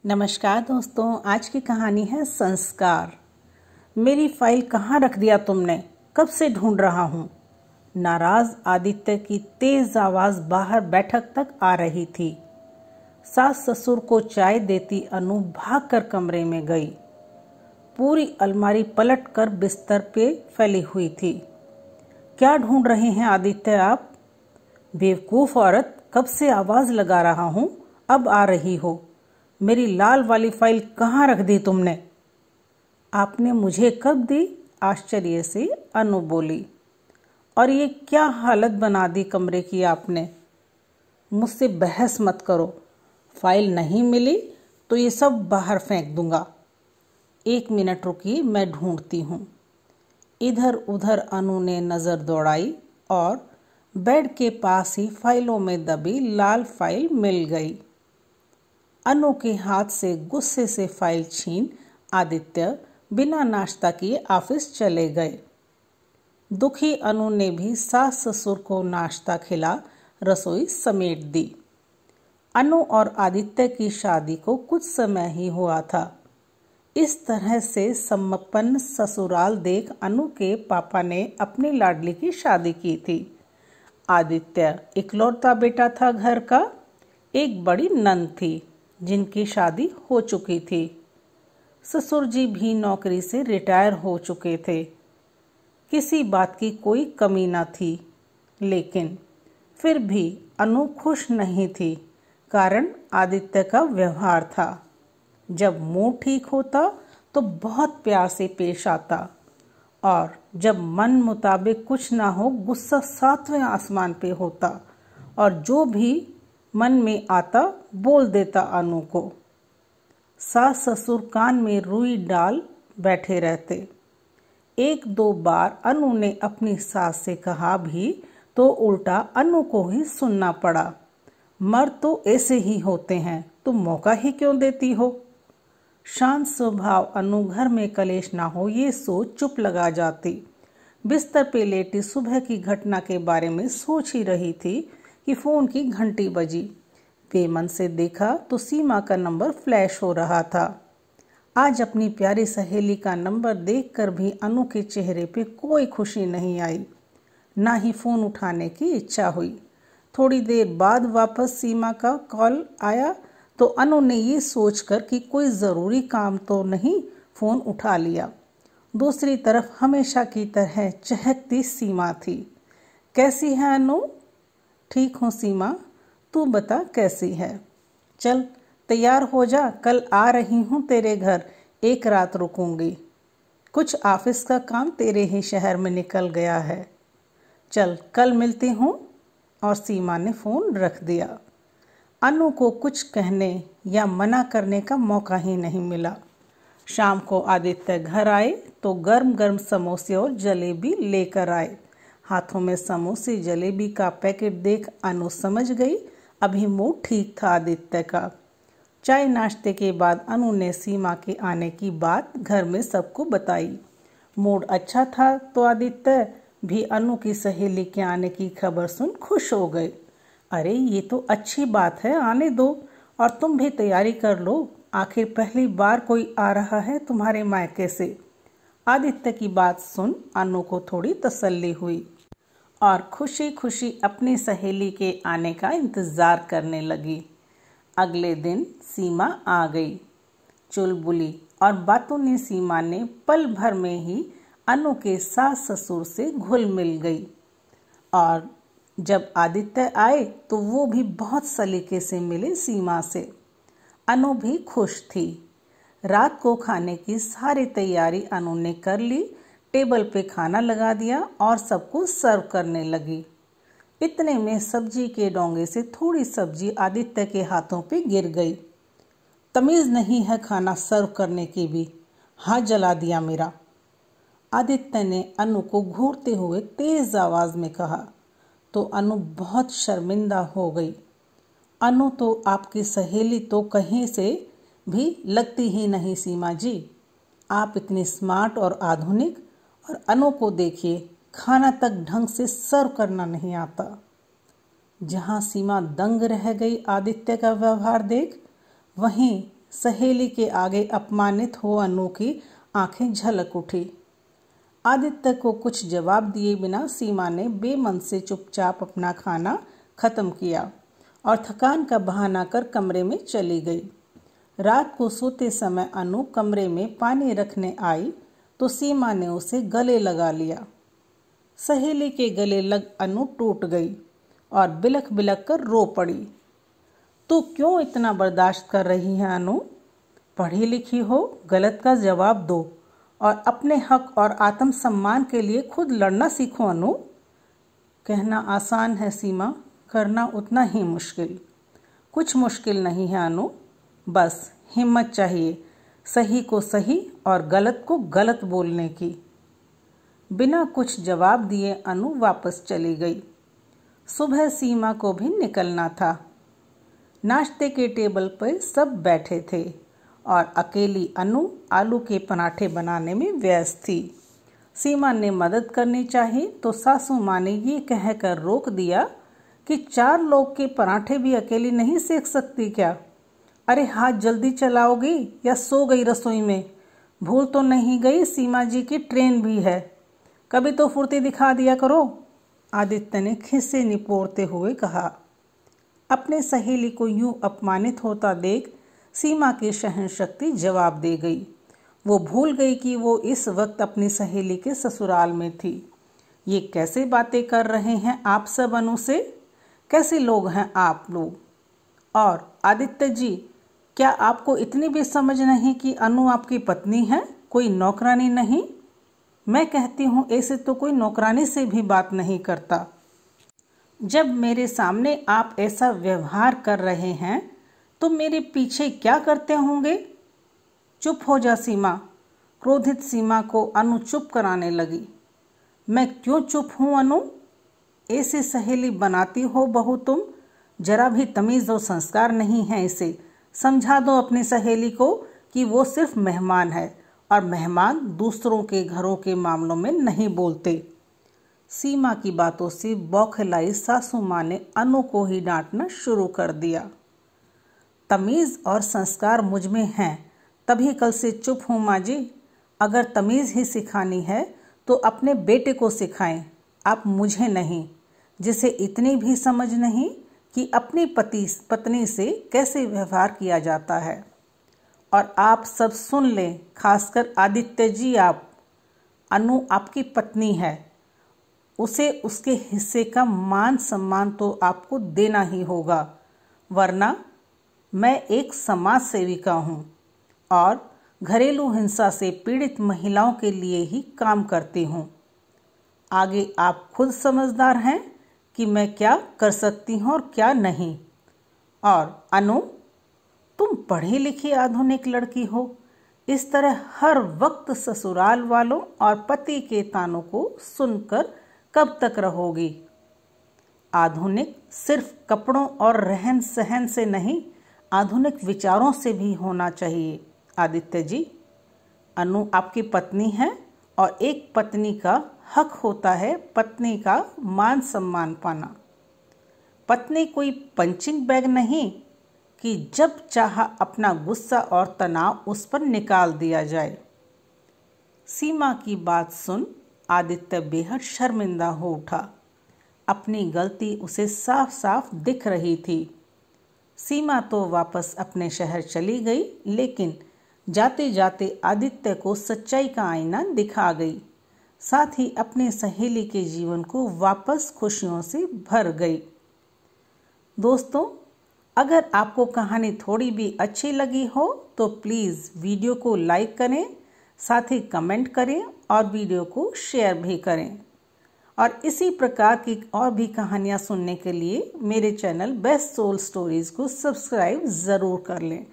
नमस्कार दोस्तों, आज की कहानी है संस्कार। मेरी फाइल कहाँ रख दिया तुमने? कब से ढूंढ रहा हूँ। नाराज आदित्य की तेज आवाज बाहर बैठक तक आ रही थी। सास ससुर को चाय देती अनु भागकर कमरे में गई। पूरी अलमारी पलटकर बिस्तर पे फैली हुई थी। क्या ढूंढ रहे हैं आदित्य आप? बेवकूफ औरत, कब से आवाज लगा रहा हूँ, अब आ रही हो। मेरी लाल वाली फाइल कहाँ रख दी तुमने? आपने मुझे कब दी? आश्चर्य से अनु बोली। और ये क्या हालत बना दी कमरे की आपने? मुझसे बहस मत करो। फाइल नहीं मिली तो ये सब बाहर फेंक दूंगा। 1 मिनट रुकिए, मैं ढूंढती हूँ। इधर उधर अनु ने नजर दौड़ाई और बेड के पास ही फाइलों में दबी लाल फाइल मिल गई। अनु के हाथ से गुस्से से फाइल छीन आदित्य बिना नाश्ता किए ऑफिस चले गए। दुखी अनु ने भी सास ससुर को नाश्ता खिला रसोई समेट दी। अनु और आदित्य की शादी को कुछ समय ही हुआ था। इस तरह से संपन्न ससुराल देख अनु के पापा ने अपनी लाडली की शादी की थी। आदित्य इकलौता बेटा था घर का। एक बड़ी नंद थी जिनकी शादी हो चुकी थी। ससुर जी भी नौकरी से रिटायर हो चुके थे। किसी बात की कोई कमी न थी, लेकिन फिर भी अनु खुश नहीं थी। कारण आदित्य का व्यवहार था। जब मूड ठीक होता तो बहुत प्यार से पेश आता, और जब मन मुताबिक कुछ ना हो गुस्सा 7वें आसमान पे होता, और जो भी मन में आता बोल देता अनु को। सास ससुर कान में रुई डाल बैठे रहते। 1-2 बार अनु ने अपनी सास से कहा भी तो उल्टा अनु को ही सुनना पड़ा। मर्द तो ऐसे ही होते हैं, तुम मौका ही क्यों देती हो? शांत स्वभाव अनु घर में कलेश ना हो ये सोच चुप लगा जाती। बिस्तर पे लेटी सुबह की घटना के बारे में सोच ही रही थी कि फोन की घंटी बजी। बेमन से देखा तो सीमा का नंबर फ्लैश हो रहा था। आज अपनी प्यारी सहेली का नंबर देखकर भी अनु के चेहरे पे कोई खुशी नहीं आई, ना ही फोन उठाने की इच्छा हुई। थोड़ी देर बाद वापस सीमा का कॉल आया तो अनु ने ये सोचकर कि कोई ज़रूरी काम तो नहीं, फ़ोन उठा लिया। दूसरी तरफ हमेशा की तरह चहकती सीमा थी। कैसी है अनु? ठीक हूँ सीमा, तू बता कैसी है? चल तैयार हो जा, कल आ रही हूँ तेरे घर, 1 रात रुकूंगी। कुछ ऑफिस का काम तेरे ही शहर में निकल गया है। चल कल मिलती हूँ। और सीमा ने फ़ोन रख दिया। अनु को कुछ कहने या मना करने का मौका ही नहीं मिला। शाम को आदित्य घर आए तो गर्म गर्म समोसे और जलेबी लेकर आए। हाथों में समोसे जलेबी का पैकेट देख अनु समझ गई अभी मूड ठीक था आदित्य का। चाय नाश्ते के बाद अनु ने सीमा के आने की बात घर में सबको बताई। मूड अच्छा था तो आदित्य भी अनु की सहेली के आने की खबर सुन खुश हो गए। अरे ये तो अच्छी बात है, आने दो, और तुम भी तैयारी कर लो, आखिर पहली बार कोई आ रहा है तुम्हारे मायके से। आदित्य की बात सुन अनु को थोड़ी तसल्ली हुई और खुशी खुशी अपनी सहेली के आने का इंतजार करने लगी। अगले दिन सीमा आ गई। चुलबुली और बातूनी सीमा ने पल भर में ही अनु के सास ससुर से घुल मिल गई, और जब आदित्य आए तो वो भी बहुत सलीके से मिले सीमा से। अनु भी खुश थी। रात को खाने की सारी तैयारी अनु ने कर ली। टेबल पे खाना लगा दिया और सबको सर्व करने लगी। इतने में सब्जी के डोंगे से थोड़ी सब्जी आदित्य के हाथों पे गिर गई। तमीज नहीं है खाना सर्व करने की भी, हाथ जला दिया मेरा। आदित्य ने अनु को घूरते हुए तेज आवाज में कहा तो अनु बहुत शर्मिंदा हो गई। अनु तो आपकी सहेली तो कहीं से भी लगती ही नहीं सीमा जी। आप इतनी स्मार्ट और आधुनिक, और अनु को देखिए खाना तक ढंग से सर्व करना नहीं आता। जहां सीमा दंग रह गई आदित्य का व्यवहार देख, वहीं सहेली के आगे अपमानित हो अनु की आंखें झलक उठी। आदित्य को कुछ जवाब दिए बिना सीमा ने बेमन से चुपचाप अपना खाना खत्म किया और थकान का बहाना कर कमरे में चली गई। रात को सोते समय अनु कमरे में पानी रखने आई तो सीमा ने उसे गले लगा लिया। सहेली के गले लग अनु टूट गई और बिलख बिलख कर रो पड़ी। तू क्यों इतना बर्दाश्त कर रही है अनु? पढ़ी लिखी हो, गलत का जवाब दो और अपने हक और आत्मसम्मान के लिए खुद लड़ना सीखो अनु। कहना आसान है सीमा, करना उतना ही मुश्किल। कुछ मुश्किल नहीं है अनु, बस हिम्मत चाहिए सही को सही और गलत को गलत बोलने की। बिना कुछ जवाब दिए अनु वापस चली गई। सुबह सीमा को भी निकलना था। नाश्ते के टेबल पर सब बैठे थे और अकेली अनु आलू के पराठे बनाने में व्यस्त थी। सीमा ने मदद करनी चाहिए तो सासू माँ ने ये कहकर रोक दिया कि 4 लोग के पराठे भी अकेली नहीं सेक सकती क्या? अरे हाथ जल्दी चलाओगी या सो गई रसोई में? भूल तो नहीं गई सीमा जी की ट्रेन भी है, कभी तो फुर्ती दिखा दिया करो। आदित्य ने खिस्से निपोरते हुए कहा। अपने सहेली को यूं अपमानित होता देख सीमा की सहनशक्ति जवाब दे गई। वो भूल गई कि वो इस वक्त अपनी सहेली के ससुराल में थी। ये कैसे बातें कर रहे हैं आप सब अनु से? कैसे लोग हैं आप लोग? और आदित्य जी, क्या आपको इतनी भी समझ नहीं कि अनु आपकी पत्नी है, कोई नौकरानी नहीं? मैं कहती हूँ ऐसे तो कोई नौकरानी से भी बात नहीं करता। जब मेरे सामने आप ऐसा व्यवहार कर रहे हैं तो मेरे पीछे क्या करते होंगे? चुप हो जा सीमा। क्रोधित सीमा को अनु चुप कराने लगी। मैं क्यों चुप हूँ अनु? ऐसे सहेली बनाती हो बहू तुम? जरा भी तमीज़ और संस्कार नहीं है इसे। समझा दो अपनी सहेली को कि वो सिर्फ मेहमान है और मेहमान दूसरों के घरों के मामलों में नहीं बोलते। सीमा की बातों से बौखलाई सासू माँ ने अनु को ही डांटना शुरू कर दिया। तमीज़ और संस्कार मुझ में हैं, तभी कल से चुप हूँ माँ जी। अगर तमीज़ ही सिखानी है तो अपने बेटे को सिखाएं, आप मुझे नहीं, जिसे इतनी भी समझ नहीं कि अपनी पत्नी से कैसे व्यवहार किया जाता है। और आप सब सुन लें, खासकर आदित्य जी, आप, अनु आपकी पत्नी है, उसे उसके हिस्से का मान सम्मान तो आपको देना ही होगा, वरना मैं एक समाज सेविका हूँ और घरेलू हिंसा से पीड़ित महिलाओं के लिए ही काम करती हूँ। आगे आप खुद समझदार हैं कि मैं क्या कर सकती हूँ और क्या नहीं। और अनु, तुम पढ़ी लिखी आधुनिक लड़की हो, इस तरह हर वक्त ससुराल वालों और पति के तानों को सुनकर कब तक रहोगी? आधुनिक सिर्फ कपड़ों और रहन सहन से नहीं, आधुनिक विचारों से भी होना चाहिए। आदित्य जी, अनु आपकी पत्नी है और एक पत्नी का हक होता है पत्नी का मान सम्मान पाना। पत्नी कोई पंचिंग बैग नहीं कि जब चाहा अपना गुस्सा और तनाव उस पर निकाल दिया जाए। सीमा की बात सुन आदित्य बेहद शर्मिंदा हो उठा। अपनी गलती उसे साफ साफ दिख रही थी। सीमा तो वापस अपने शहर चली गई, लेकिन जाते जाते आदित्य को सच्चाई का आईना दिखा गई। साथ ही अपने सहेली के जीवन को वापस खुशियों से भर गई। दोस्तों, अगर आपको कहानी थोड़ी भी अच्छी लगी हो तो प्लीज़ वीडियो को लाइक करें, साथ ही कमेंट करें और वीडियो को शेयर भी करें। और इसी प्रकार की और भी कहानियाँ सुनने के लिए मेरे चैनल बेस्ट सोल स्टोरीज़ को सब्सक्राइब ज़रूर कर लें।